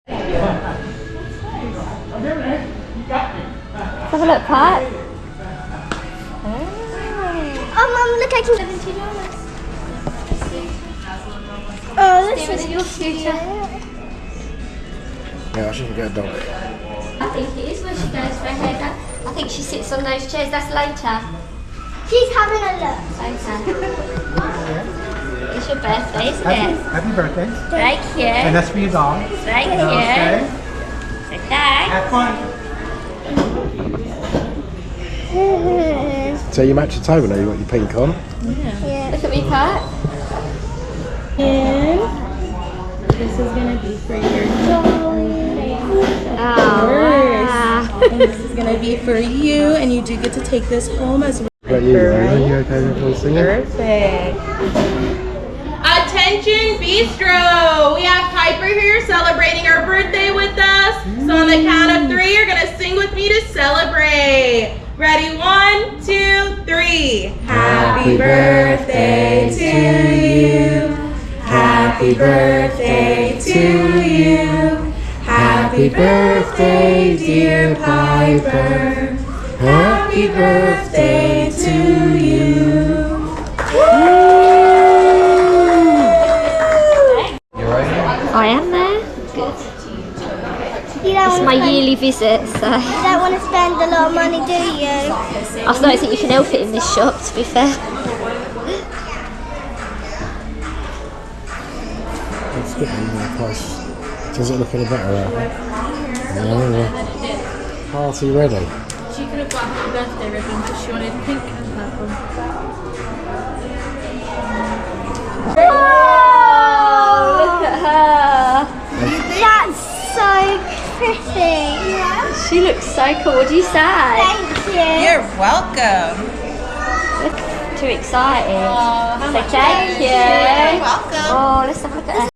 Let's have a look, Pat. Oh, Mum, look, I can $70. Oh, this is your future. Yeah, I shouldn't get a dog. I think it is when she goes for her haircut. I think she sits on those chairs. That's later. She's having a look. Later. It's your birthday, isn't it? Happy birthday. Thank you. And that's for your dog. Thank you. Okay. So thanks. Have fun. So you match your table now, you got your pink on. Yeah. Look at me, Pat. And this is gonna be for your darling. Oh, wow. And this is gonna be for you, and you do get to take this home as well. What about you? Are you okay with everyone singing? Perfect. Attention Bistro! We have Piper here celebrating her birthday with us. So on the count of 3, you're gonna sing with me to celebrate. Ready? 1, 2, 3. Happy birthday to you. Happy birthday to you. Happy birthday, dear Piper. Happy birthday to you. I am there. Good. You don't It's want my to spend, yearly visit, so you don't want to spend a lot of money, do you? I don't think you can help it in this shop, to be fair. It's getting the price. Does it look any better? Yeah. Party ready. She could have got a happy birthday ribbon because she wanted pink and purple. Oh, look at her. That's so pretty. Yeah. She looks so cool. What do you say? Thank you. You're welcome. Look, too excited. Oh, how So much thank you. You're welcome. Oh, let's have a look at her